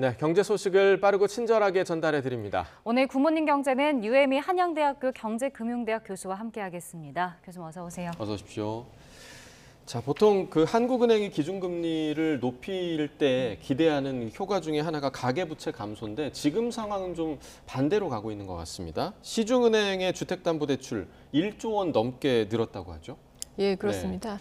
네, 경제 소식을 빠르고 친절하게 전달해 드립니다. 오늘 굿모닝 경제는 UME 한양대학교 경제금융대학 교수와 함께하겠습니다. 교수님 어서 오세요. 어서 오십시오. 자, 보통 그 한국은행이 기준금리를 높일 때 기대하는 효과 중에 하나가 가계부채 감소인데 지금 상황은 좀 반대로 가고 있는 것 같습니다. 시중은행의 주택담보대출 1조 원 넘게 늘었다고 하죠? 예, 그렇습니다.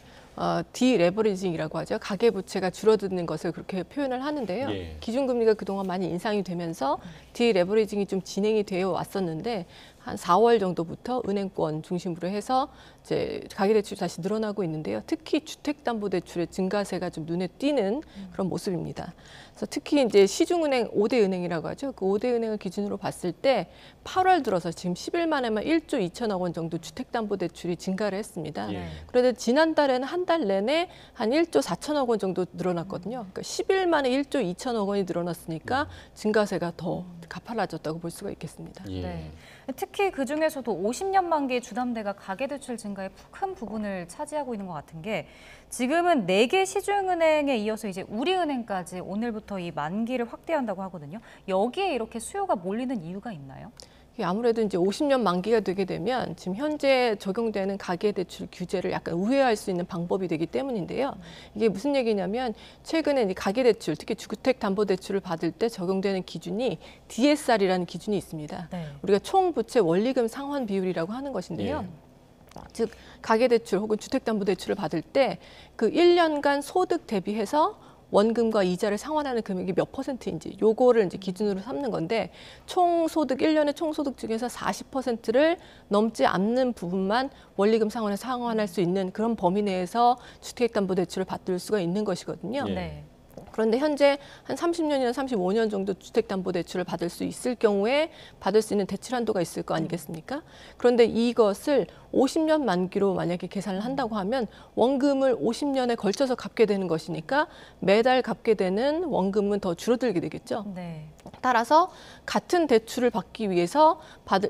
디레버리징이라고 하죠. 가계부채가 줄어드는 것을 그렇게 표현을 하는데요. 예. 기준금리가 그동안 많이 인상이 되면서 디레버리징이 좀 진행이 되어 왔었는데 한 4월 정도부터 은행권 중심으로 해서 이제 가계대출이 다시 늘어나고 있는데요. 특히 주택담보대출의 증가세가 좀 눈에 띄는 그런 모습입니다. 그래서 특히 이제 시중은행 5대 은행이라고 하죠. 그 5대 은행을 기준으로 봤을 때 8월 들어서 지금 10일 만에만 1조 2천억 원 정도 주택담보대출이 증가를 했습니다. 예. 그런데 지난달에는 한 달 내내 한 1조 4천억 원 정도 늘어났거든요. 그러니까 10일 만에 1조 2천억 원이 늘어났으니까 증가세가 더 가팔라졌다고 볼 수가 있겠습니다. 예. 네. 특히 그중에서도 50년 만기 주담대가 가계대출 증가에 큰 부분을 차지하고 있는 것 같은 게 지금은 4개 시중은행에 이어서 이제 우리은행까지 오늘부터 이 만기를 확대한다고 하거든요. 여기에 이렇게 수요가 몰리는 이유가 있나요? 아무래도 이제 50년 만기가 되게 되면 지금 현재 적용되는 가계대출 규제를 약간 우회할 수 있는 방법이 되기 때문인데요. 이게 무슨 얘기냐면 최근에 이제 가계대출, 특히 주택담보대출을 받을 때 적용되는 기준이 DSR이라는 기준이 있습니다. 네. 우리가 총부채 원리금 상환 비율이라고 하는 것인데요. 예. 즉 가계대출 혹은 주택담보대출을 받을 때 그 1년간 소득 대비해서 원금과 이자를 상환하는 금액이 몇 %인지 요거를 이제 기준으로 삼는 건데 총소득 1년의 총소득 중에서 40%를 넘지 않는 부분만 원리금 상환을 상환할 수 있는 그런 범위 내에서 주택담보대출을 받을 수가 있는 것이거든요. 예. 네. 그런데 현재 한 30년이나 35년 정도 주택담보대출을 받을 수 있을 경우에 받을 수 있는 대출 한도가 있을 거 아니겠습니까? 그런데 이것을 50년 만기로 만약에 계산을 한다고 하면 원금을 50년에 걸쳐서 갚게 되는 것이니까 매달 갚게 되는 원금은 더 줄어들게 되겠죠. 네. 따라서 같은 대출을 받기 위해서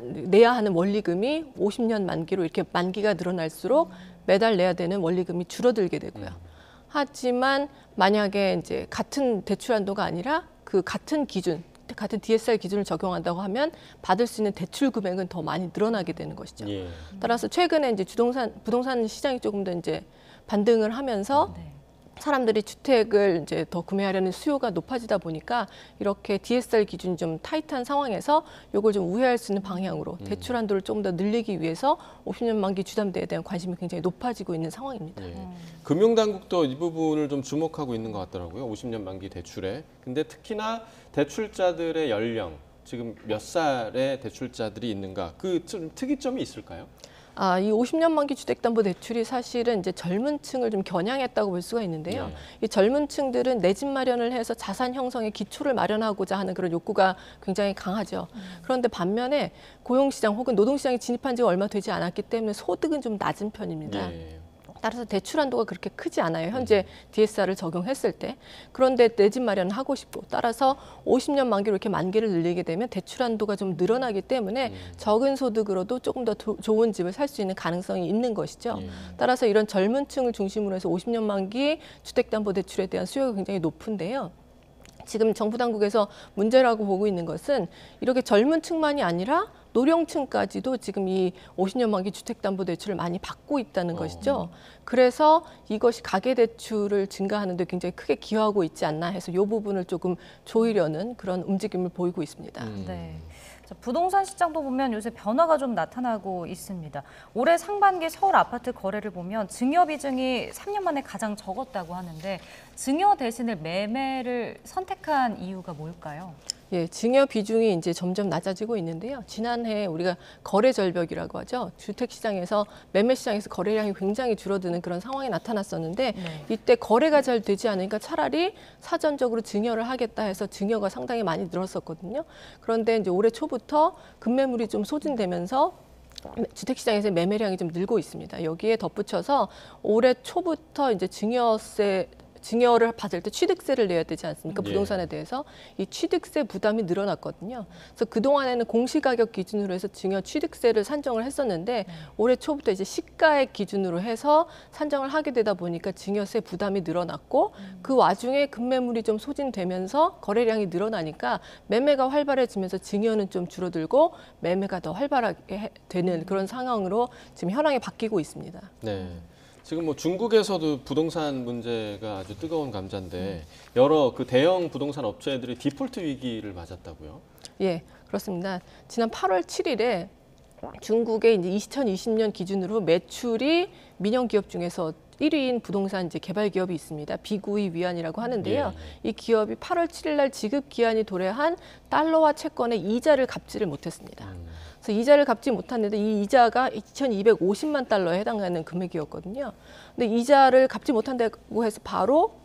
내야 하는 원리금이 50년 만기로 이렇게 만기가 늘어날수록 매달 내야 되는 원리금이 줄어들게 되고요. 하지만 만약에 이제 같은 대출 한도가 아니라 그 같은 기준, 같은 DSR 기준을 적용한다고 하면 받을 수 있는 대출 금액은 더 많이 늘어나게 되는 것이죠. 예. 따라서 최근에 이제 부동산 시장이 조금 더 이제 반등을 하면서 네. 사람들이 주택을 이제 더 구매하려는 수요가 높아지다 보니까 이렇게 DSR 기준이 좀 타이트한 상황에서 이걸 좀 우회할 수 있는 방향으로 대출 한도를 조금 더 늘리기 위해서 50년 만기 주담대에 대한 관심이 굉장히 높아지고 있는 상황입니다. 예. 금융당국도 이 부분을 좀 주목하고 있는 것 같더라고요. 50년 만기 대출에. 근데 특히나 대출자들의 연령, 지금 몇 살의 대출자들이 있는가, 그 좀 특이점이 있을까요? 이 50년 만기 주택담보대출이 사실은 이제 젊은 층을 좀 겨냥했다고 볼 수가 있는데요. 이 젊은 층들은 내 집 마련을 해서 자산 형성의 기초를 마련하고자 하는 그런 욕구가 굉장히 강하죠. 그런데 반면에 고용시장 혹은 노동시장에 진입한 지가 얼마 되지 않았기 때문에 소득은 좀 낮은 편입니다. 예. 따라서 대출 한도가 그렇게 크지 않아요. 현재 DSR을 적용했을 때. 그런데 내 집 마련을 하고 싶고 따라서 50년 만기로 이렇게 만기를 늘리게 되면 대출 한도가 좀 늘어나기 때문에 적은 소득으로도 조금 더 좋은 집을 살 수 있는 가능성이 있는 것이죠. 따라서 이런 젊은 층을 중심으로 해서 50년 만기 주택담보대출에 대한 수요가 굉장히 높은데요. 지금 정부 당국에서 문제라고 보고 있는 것은 이렇게 젊은 층만이 아니라 노령층까지도 지금 이 50년 만기 주택담보대출을 많이 받고 있다는 것이죠. 그래서 이것이 가계대출을 증가하는 데 굉장히 크게 기여하고 있지 않나 해서 이 부분을 조금 조이려는 그런 움직임을 보이고 있습니다. 네. 자, 부동산 시장도 보면 요새 변화가 좀 나타나고 있습니다. 올해 상반기 서울 아파트 거래를 보면 증여 비중이 3년 만에 가장 적었다고 하는데 증여 대신에 매매를 선택한 이유가 뭘까요? 예, 증여 비중이 이제 점점 낮아지고 있는데요. 지난해 우리가 거래 절벽이라고 하죠. 주택 시장에서 매매 시장에서 거래량이 굉장히 줄어드는 그런 상황이 나타났었는데 이때 거래가 잘 되지 않으니까 차라리 사전적으로 증여를 하겠다 해서 증여가 상당히 많이 늘었었거든요. 그런데 이제 올해 초부터 급매물이 좀 소진되면서 주택시장에서 매매량이 좀 늘고 있습니다. 여기에 덧붙여서 올해 초부터 이제 증여를 받을 때 취득세를 내야 되지 않습니까? 예. 부동산에 대해서 이 취득세 부담이 늘어났거든요. 그래서 그동안에는 공시가격 기준으로 해서 증여 취득세를 산정을 했었는데 올해 초부터 이제 시가액 기준으로 해서 산정을 하게 되다 보니까 증여세 부담이 늘어났고 그 와중에 급매물이 좀 소진되면서 거래량이 늘어나니까 매매가 활발해지면서 증여는 좀 줄어들고 매매가 더 활발하게 되는 그런 상황으로 지금 현황이 바뀌고 있습니다. 네. 지금 뭐 중국에서도 부동산 문제가 아주 뜨거운 감자인데 여러 그 대형 부동산 업체들이 디폴트 위기를 맞았다고요? 예, 그렇습니다. 지난 8월 7일에 중국의 이제 2020년 기준으로 매출이 민영 기업 중에서 1위인 부동산 이제 개발 기업이 있습니다. 비구이 위안이라고 하는데요. 이 기업이 8월 7일 날 지급 기한이 도래한 달러화 채권의 이자를 갚지를 못했습니다. 그래서 이자를 갚지 못했는데 이 이자가 2,250만 달러에 해당하는 금액이었거든요. 근데 이자를 갚지 못한다고 해서 바로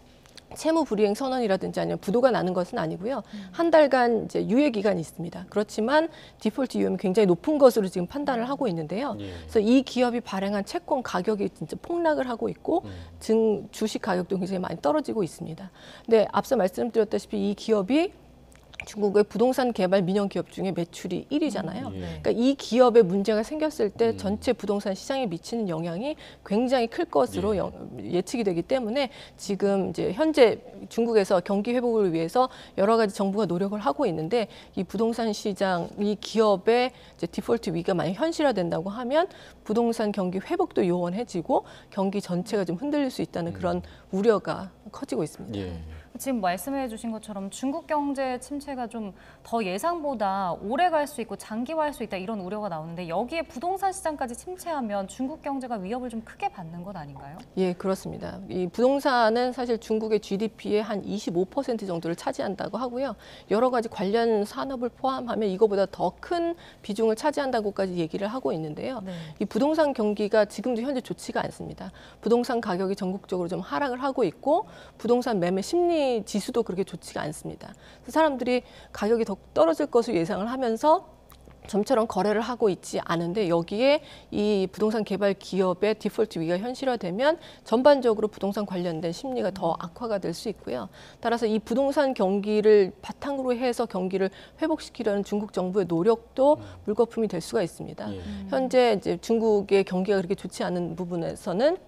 채무 불이행 선언이라든지 아니면 부도가 나는 것은 아니고요. 한 달간 이제 유예 기간이 있습니다. 그렇지만 디폴트 위험이 굉장히 높은 것으로 지금 판단을 하고 있는데요. 그래서 이 기업이 발행한 채권 가격이 진짜 폭락을 하고 있고 주식 가격도 굉장히 많이 떨어지고 있습니다. 근데 앞서 말씀드렸다시피 이 기업이 중국의 부동산 개발 민영 기업 중에 매출이 1위잖아요. 그러니까 이 기업에 문제가 생겼을 때 전체 부동산 시장에 미치는 영향이 굉장히 클 것으로 예측이 되기 때문에 지금 이제 현재 중국에서 경기 회복을 위해서 여러 가지 정부가 노력을 하고 있는데 이 부동산 시장, 이 기업의 이제 디폴트 위기가 만약 현실화된다고 하면 부동산 경기 회복도 요원해지고 경기 전체가 좀 흔들릴 수 있다는 그런 우려가 커지고 있습니다. 예. 지금 말씀해 주신 것처럼 중국 경제 침체가 좀 더 예상보다 오래 갈 수 있고 장기화할 수 있다 이런 우려가 나오는데 여기에 부동산 시장까지 침체하면 중국 경제가 위협을 좀 크게 받는 것 아닌가요? 예, 그렇습니다. 이 부동산은 사실 중국의 GDP의 한 25% 정도를 차지한다고 하고요. 여러 가지 관련 산업을 포함하면 이거보다 더 큰 비중을 차지한다고까지 얘기를 하고 있는데요. 이 부동산 경기가 지금도 현재 좋지가 않습니다. 부동산 가격이 전국적으로 좀 하락을 하고 있고 부동산 매매 심리 지수도 그렇게 좋지가 않습니다. 그래서 사람들이 가격이 더 떨어질 것을 예상을 하면서 좀처럼 거래를 하고 있지 않은데 여기에 이 부동산 개발 기업의 디폴트 위기가 현실화되면 전반적으로 부동산 관련된 심리가 더 악화가 될 수 있고요. 따라서 이 부동산 경기를 바탕으로 해서 경기를 회복시키려는 중국 정부의 노력도 물거품이 될 수가 있습니다. 현재 이제 중국의 경기가 그렇게 좋지 않은 부분에서는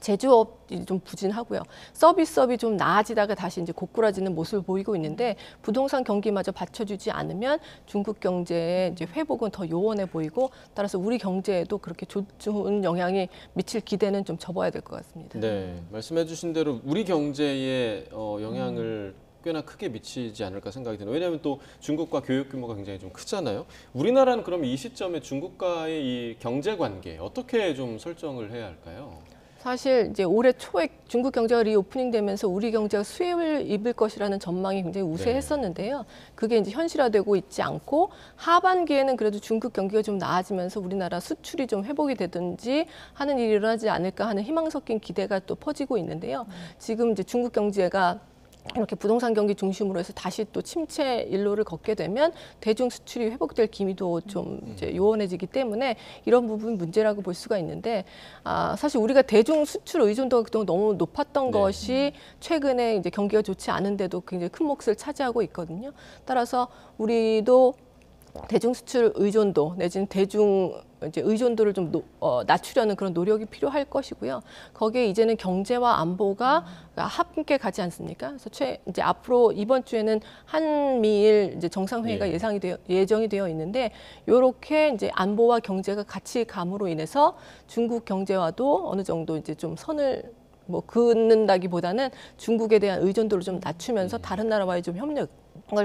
제조업이 좀 부진하고요. 서비스업이 좀 나아지다가 다시 이제 고꾸라지는 모습을 보이고 있는데 부동산 경기마저 받쳐주지 않으면 중국 경제의 이제 회복은 더 요원해 보이고 따라서 우리 경제에도 그렇게 좋은 영향이 미칠 기대는 좀 접어야 될 것 같습니다. 네, 말씀해주신 대로 우리 경제에 영향을 꽤나 크게 미치지 않을까 생각이 드네요. 왜냐하면 또 중국과 교육 규모가 굉장히 좀 크잖아요. 우리나라는 그럼 이 시점에 중국과의 이 경제 관계 어떻게 좀 설정을 해야 할까요? 사실 이제 올해 초에 중국 경제가 리오프닝 되면서 우리 경제가 수혜를 입을 것이라는 전망이 굉장히 우세했었는데요. 그게 이제 현실화되고 있지 않고 하반기에는 그래도 중국 경기가 좀 나아지면서 우리나라 수출이 좀 회복이 되든지 하는 일이 일어나지 않을까 하는 희망 섞인 기대가 또 퍼지고 있는데요. 지금 이제 중국 경제가 이렇게 부동산 경기 중심으로 해서 다시 또 침체 일로를 걷게 되면 대중 수출이 회복될 기미도 좀 이제 요원해지기 때문에 이런 부분 문제라고 볼 수가 있는데 사실 우리가 대중 수출 의존도가 그동안 너무 높았던 것이 최근에 이제 경기가 좋지 않은데도 굉장히 큰 몫을 차지하고 있거든요. 따라서 우리도 대중 수출 의존도 내지는 대중 이제 의존도를 좀 낮추려는 그런 노력이 필요할 것이고요. 거기에 이제는 경제와 안보가 함께 가지 않습니까? 그래서 이제 앞으로 이번 주에는 한미일 이제 정상회의가 예정이 되어 있는데 이렇게 이제 안보와 경제가 같이 감으로 인해서 중국 경제와도 어느 정도 이제 좀 선을 긋는다기보다는 중국에 대한 의존도를 좀 낮추면서 다른 나라와의 좀 협력을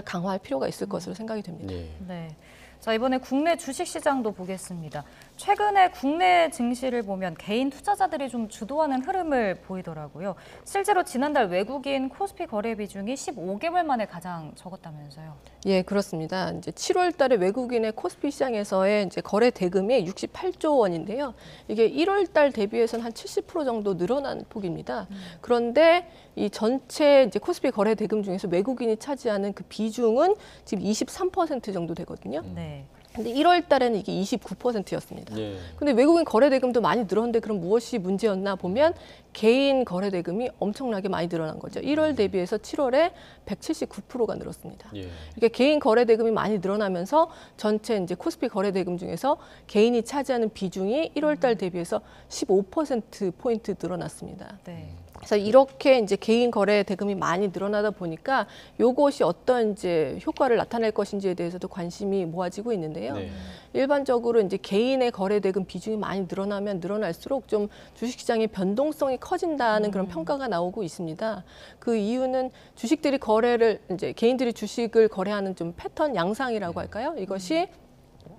강화할 필요가 있을 것으로 생각이 됩니다. 네. 자, 이번에 국내 주식시장도 보겠습니다. 최근에 국내 증시를 보면 개인 투자자들이 좀 주도하는 흐름을 보이더라고요. 실제로 지난달 외국인 코스피 거래 비중이 15개월 만에 가장 적었다면서요. 예, 그렇습니다. 이제 7월 달에 외국인의 코스피 시장에서의 이제 거래 대금이 68조 원인데요. 이게 1월 달 대비해서는 한 70% 정도 늘어난 폭입니다. 그런데 이 전체 이제 코스피 거래 대금 중에서 외국인이 차지하는 그 비중은 지금 23% 정도 되거든요. 네. 근데 1월 달에는 이게 29%였습니다. 예. 근데 외국인 거래 대금도 많이 늘었는데 그럼 무엇이 문제였나 보면 개인 거래 대금이 엄청나게 많이 늘어난 거죠. 1월 대비해서 7월에 179%가 늘었습니다. 예. 그러니까 개인 거래 대금이 많이 늘어나면서 전체 이제 코스피 거래 대금 중에서 개인이 차지하는 비중이 1월 달 대비해서 15% 포인트 늘어났습니다. 네. 그래서 이렇게 이제 개인 거래 대금이 많이 늘어나다 보니까 요것이 어떤 이제 효과를 나타낼 것인지에 대해서도 관심이 모아지고 있는데요. 네. 일반적으로 이제 개인의 거래 대금 비중이 많이 늘어나면 늘어날수록 좀 주식시장의 변동성이 커진다는 그런 평가가 나오고 있습니다. 그 이유는 주식들이 거래를 이제 개인들이 주식을 거래하는 좀 패턴 양상이라고 할까요? 이것이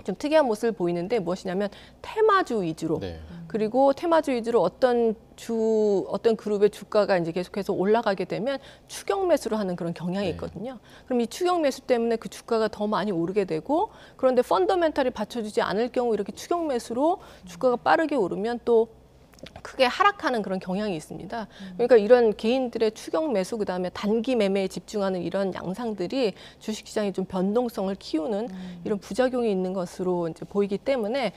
좀 특이한 모습을 보이는데 무엇이냐면 테마주 위주로 네. 그리고 테마주 위주로 어떤 그룹의 주가가 이제 계속해서 올라가게 되면 추격 매수를 하는 그런 경향이 네. 있거든요. 그럼 이 추격 매수 때문에 그 주가가 더 많이 오르게 되고 그런데 펀더멘탈이 받쳐주지 않을 경우 이렇게 추격 매수로 주가가 빠르게 오르면 또 크게 하락하는 그런 경향이 있습니다. 그러니까 이런 개인들의 추격 매수 그다음에 단기 매매에 집중하는 이런 양상들이 주식시장의 좀 변동성을 키우는 이런 부작용이 있는 것으로 이제 보이기 때문에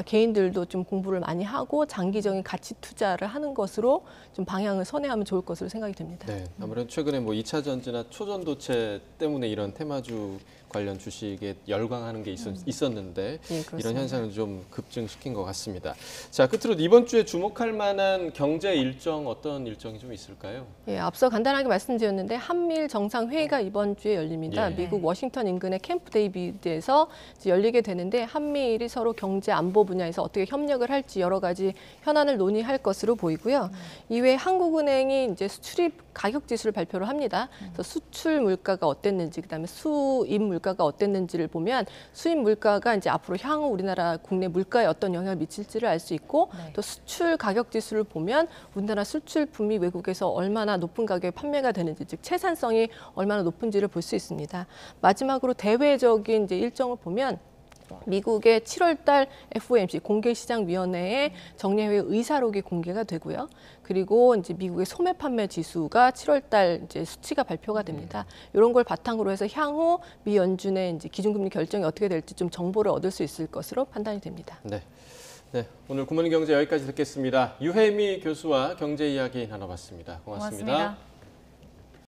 개인들도 좀 공부를 많이 하고 장기적인 가치 투자를 하는 것으로 좀 방향을 선회하면 좋을 것으로 생각이 됩니다. 네. 아무래도 최근에 뭐 2차 전지나 초전도체 때문에 이런 테마주 관련 주식에 열광하는 게 있었는데 예, 그렇습니다. 이런 현상을 좀 급증시킨 것 같습니다. 자, 끝으로 이번 주에 주목할 만한 경제 일정 어떤 일정이 좀 있을까요? 예, 앞서 간단하게 말씀드렸는데 한미일 정상회의가 이번 주에 열립니다. 예. 미국 워싱턴 인근의 캠프 데이비드에서 이제 열리게 되는데 한미일이 서로 경제 안보 분야에서 어떻게 협력을 할지 여러 가지 현안을 논의할 것으로 보이고요. 이외에 한국은행이 이제 수출입 가격 지수를 발표를 합니다. 그래서 수출 물가가 어땠는지 그다음에 수입 물가가 어땠는지를 보면 수입 물가가 이제 앞으로 향후 우리나라 국내 물가에 어떤 영향을 미칠지를 알 수 있고 네. 또 수출 가격 지수를 보면 우리나라 수출품이 외국에서 얼마나 높은 가격에 판매가 되는지 즉 채산성이 얼마나 높은지를 볼 수 있습니다. 마지막으로 대외적인 이제 일정을 보면 미국의 7월 달 FOMC 공개시장위원회의 정례회 의사록이 공개가 되고요. 그리고 이제 미국의 소매 판매 지수가 7월 달 이제 수치가 발표가 됩니다. 이런 걸 바탕으로 해서 향후 미 연준의 이제 기준금리 결정이 어떻게 될지 좀 정보를 얻을 수 있을 것으로 판단이 됩니다. 네. 네. 오늘 굿모닝 경제 여기까지 듣겠습니다. 유혜미 교수와 경제 이야기 나눠봤습니다. 고맙습니다. 고맙습니다.